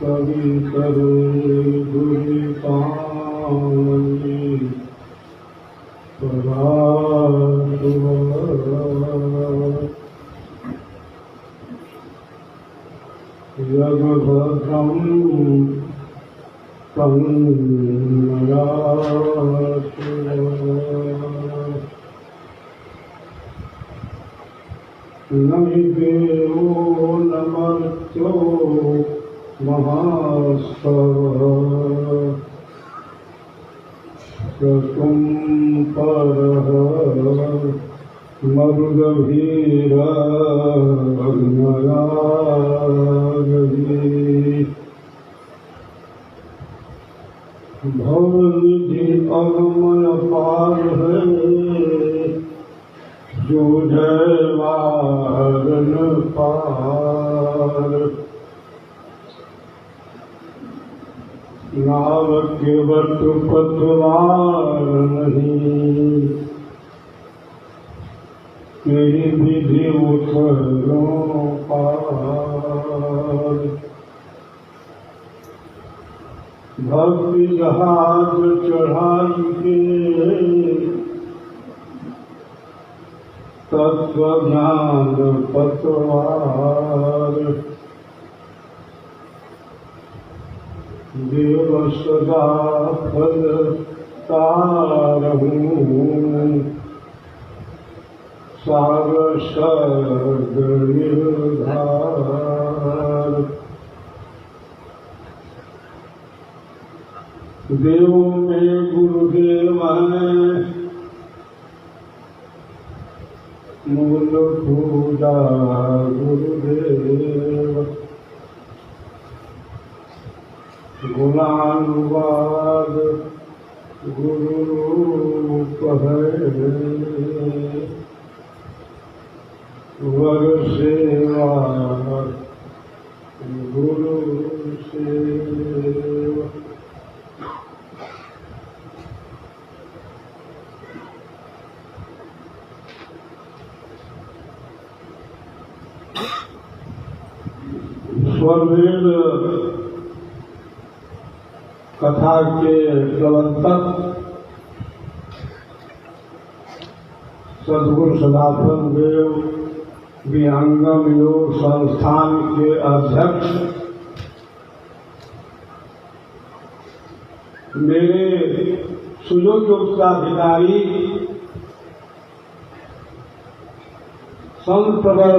कवि करे गुरु पानी यज्ञभद्रं न हि देवो न मर्त्यो महास्तवः क्रतुं परः मरुगभीरग्नयागरी भवनिधि अगमय पार है जो जयवारन पार नाव के वट पतवार नहीं तेरी विधि उथलो पार भक्ति जहाज चढ़ाई के तत्व ज्ञान पतवार देव सदा फल तारहूं सागर सर्ग निर्धार देव में गुरुदेव हैं मूल पूजा गुरुदेव गुणानुवाद गुरु रूप है वर सेवा गुरु सेवा स्वरवेद कथा के प्रवर्तक सद्गुरु सनातन देव विहंगम योग संस्थान के अध्यक्ष मेरे सुयोग्य उत्तराधिकारी संत प्रवर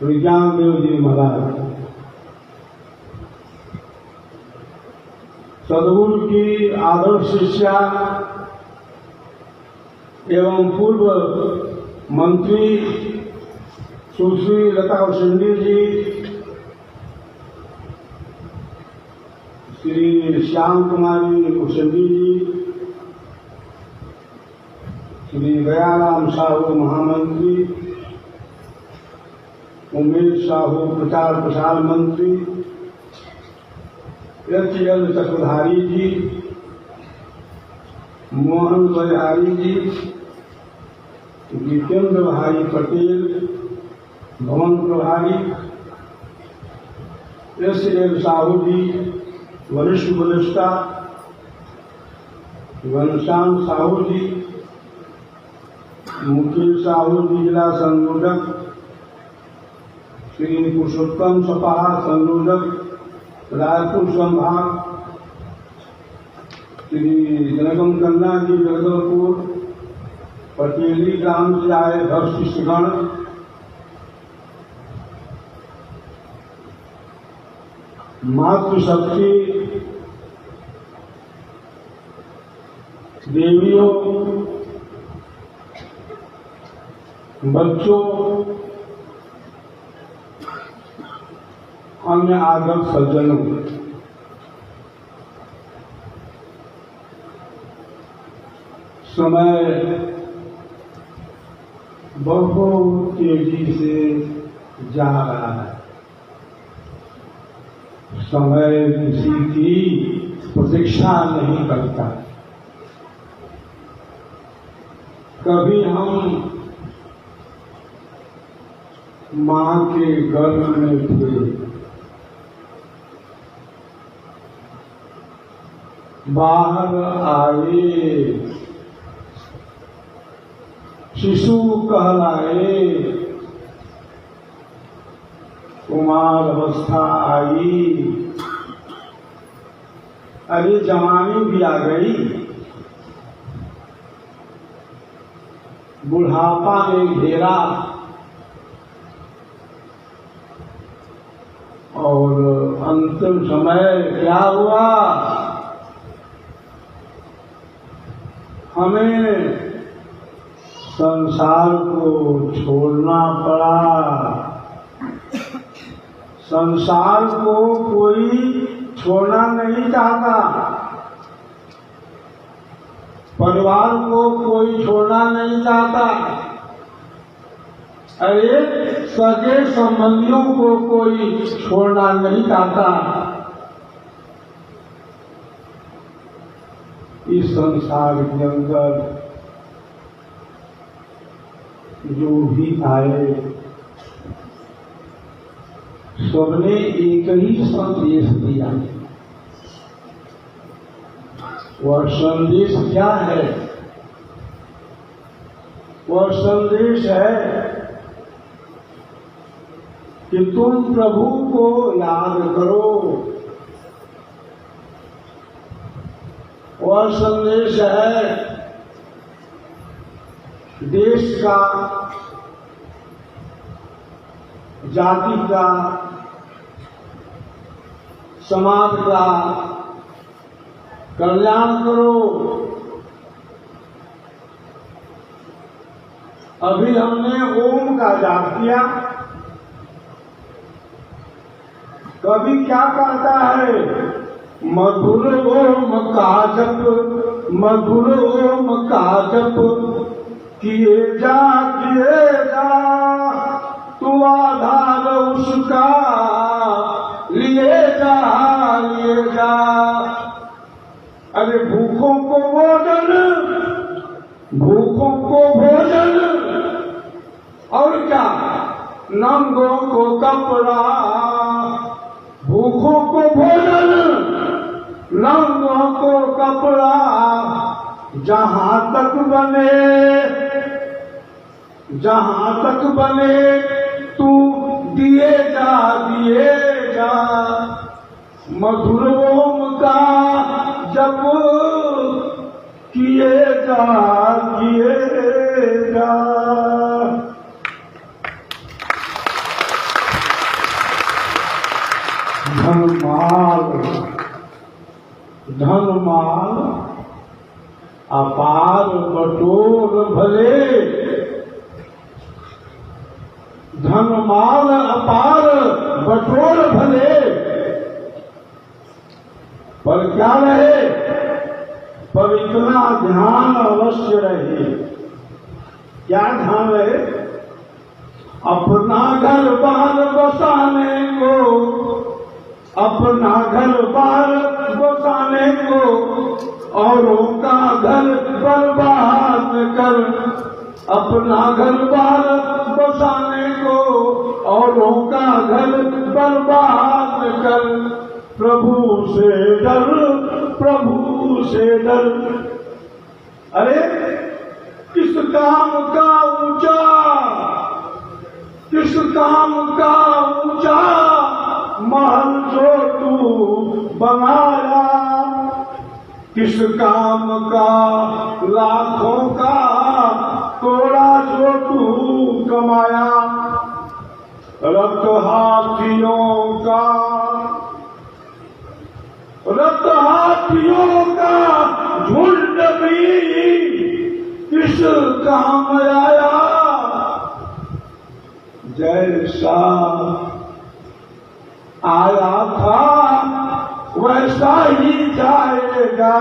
विज्ञान देव जी महाराज सद्गुरु की आदर्श शिष्या एवं पूर्व मंत्री सुश्री लता उसेंडी जी, श्री श्याम कुमारी उसेंडी जी, श्री दयाराम साहू महामंत्री, उमेश साहू प्रचार प्रसार मंत्री, एल चक्रधारी जी, मोहन बलिहारी जी, जितेंद्र भाई पटेल भवन प्रभारी, एल साहू जी वरिष्ठ वरिष्ठा, घनश्याम साहू जी, मुकेश साहू जी जिला संयोजक, श्री पुरुषोत्तम सपाहा संयोजक रायपुर संभाग, श्री जनगम कन्ना जी जगदलपुर, पटेली ग्राम से आए धर शिष्यगण, मातृशक्ति देवियों, बच्चों, अन्य आदर सज्जनों, समय बहुत तेजी से जा रहा है। समय किसी की प्रतीक्षा नहीं करता। कभी हम मां के गर्भ में थे। बाहर आए, शिशु कहलाए, कुमार अवस्था आई। अरे जवानी भी आ गई, बुढ़ापा ने घेरा और अंतिम समय क्या हुआ, हमें संसार को छोड़ना पड़ा। संसार को कोई छोड़ना नहीं चाहता, परिवार को कोई छोड़ना नहीं चाहता, अरे सगे संबंधियों को कोई छोड़ना नहीं चाहता। इस संसार के अंदर जो भी आए सबने एक ही संदेश दिया। वह संदेश क्या है? वह संदेश है कि तुम प्रभु को याद करो। वह संदेश है देश का, जाति का, समाज का कल्याण करो। अभी हमने ओम का जाप किया। कभी क्या कहता है? मधुर ओम का जप, मधुर ओम का जप, किए जा तू आधार उसका, लिए जा। अरे भूखों को भोजन, भूखों को भोजन, और क्या, नंगों को कपड़ा। भूखों को भोजन, नंगों को कपड़ा, जहां तक बने तू दिए जा। मधुर ओम का जप किए जा। धनमाल अपार बटोर भले, धनमाल अपार बटोर भले, पर क्या रहे? पर इतना ध्यान अवश्य रहे। क्या ध्यान रहे? अपना घर बार बसाने को, अपना घर बार बसाने को, औरों का घर बर्बाद कर। अपना घर बार बसाने को, औरों का घर बर्बाद कर। प्रभु से डर, प्रभु से डर। अरे किस काम का ऊंचा, किस काम का ऊंचा महल जो तू बनाया, किस काम का लाखों का तोड़ा जो तू कमाया। रक्त हाथियों का, रक्त हाथियों का झुंड भी किस काम आया। जैसा आया था वैसा ही जाएगा।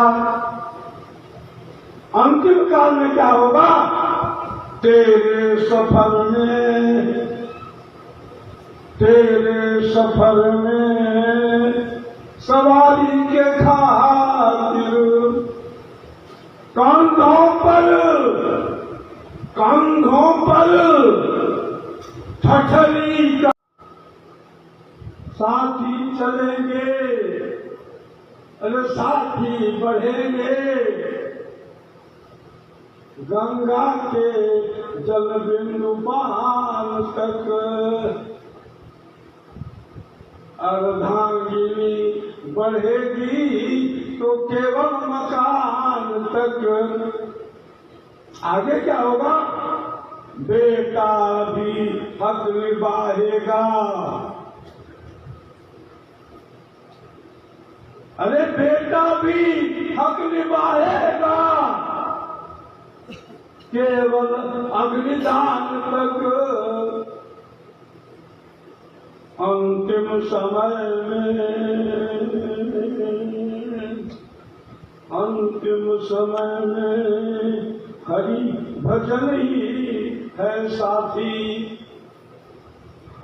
अंतिम काल में क्या होगा? तेरे सफर में सवारी के खातिर कंधों पर ठठरी चलेंगे, अरे साथी बढ़ेंगे, गंगा के जल बिंदु पान तक, अर्धांगिनी बढ़ेगी तो केवल मकान तक। आगे क्या होगा? बेटा भी हक निभाएगा, अरे बेटा भी हक निभाएगा, केवल अग्निदान तक। अंतिम समय में हरि भजन ही है साथी।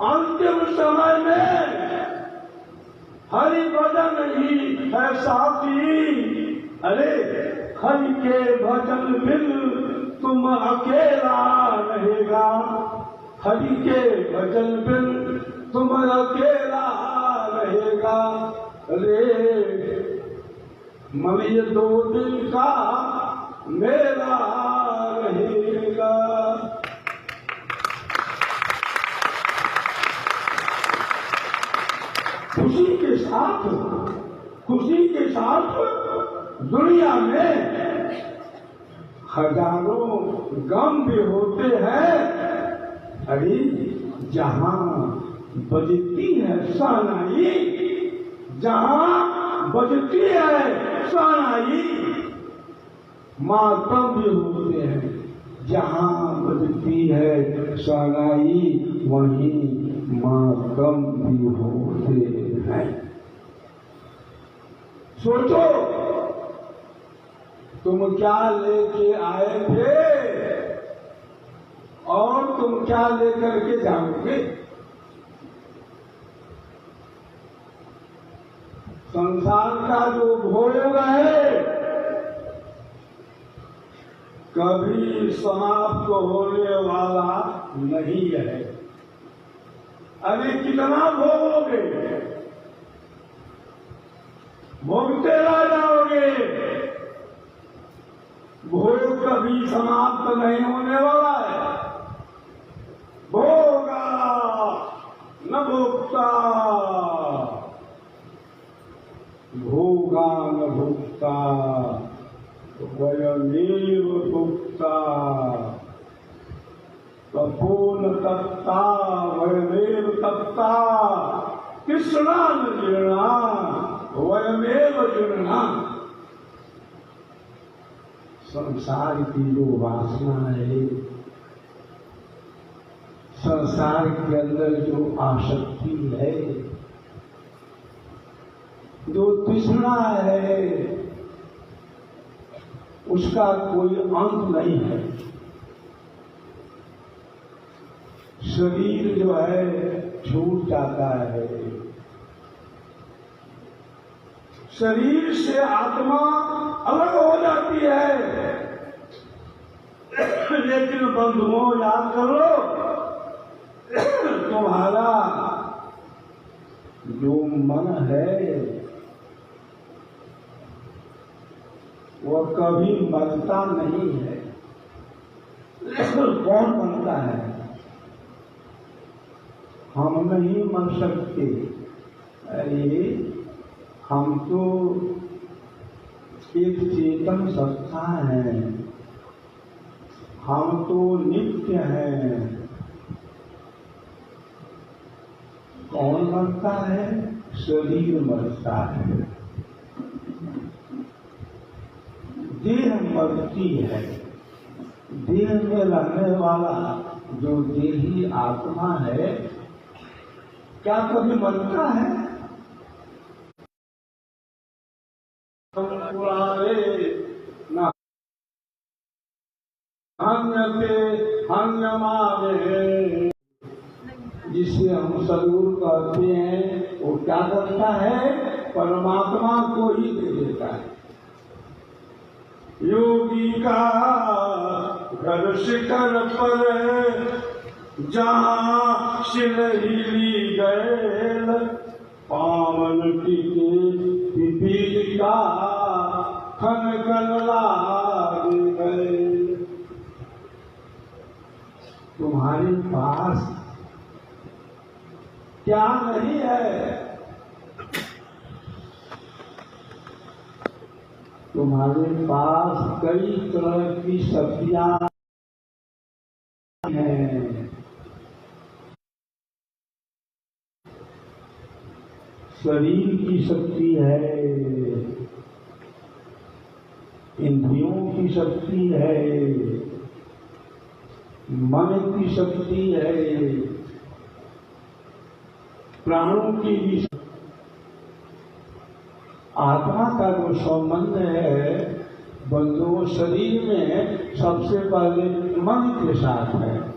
अंतिम समय में हरि भजन ही है साथी। अरे हरि के भजन बिन तुम अकेला रहेगा, हरि के भजन बिन तुम अकेला रहेगा। अरे मन ये 2 दिन का मेला रहेगा। खुशी के साथ दुनिया में हजारों गम भी होते हैं। अरे जहां बजती है शहनाई, जहां बजती है शहनाई, मातम भी होते हैं। जहां बजती है शहनाई वहीं मातम भी होते हैं। सोचो तुम क्या लेके आए थे और तुम क्या लेकर के जाओगे। संसार का जो भोग है कभी समाप्त होने वाला नहीं है। अरे कितना भोगोगे, भोगते रह जाओगे। भोग कभी समाप्त नहीं होने वाला है। भोगा न भोक्ता, भोगा न भोक्ता, वयमेव भोक्ता। तपोन तप्ता वयमेव तप्ता, कृष्णा न जीर्णा वयमेव जीर्णा। संसार की जो वासना है, संसार के अंदर जो आसक्ति है, जो तृष्णा है, उसका कोई अंत नहीं है। शरीर जो है छूट जाता है, शरीर से आत्मा अलग हो जाती है। लेकिन बंधुओं याद करो, तुम्हारा जो मन है वो कभी मरता नहीं है। कौन मरता है? हम नहीं मर सकते। अरे हम तो एक चेतन सत्ता है, हम तो नित्य हैं। कौन मरता है? शरीर मरता है, देह मरती है। देह में रहने वाला जो देही आत्मा है क्या कभी मरता है? न हन्यते हन्यमावे, जिसे हम सद्गुरु कहते हैं, वो क्या करता है? परमात्मा को ही दे देता है। योगी का घर शिखर पर जहाँ शिल हिली गए, पावन टीके विपील का खन कर लाग गए। तुम्हारे पास क्या नहीं है? तुम्हारे पास कई तरह की शक्तियां हैं। शरीर की शक्ति है, इंद्रियों की शक्ति है, मन की शक्ति है, प्राणों की भी। आत्मा का जो संबंध है बंधुओं शरीर में सबसे पहले मन के साथ है,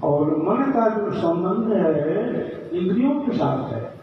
और मन का जो संबंध है इंद्रियों के साथ है।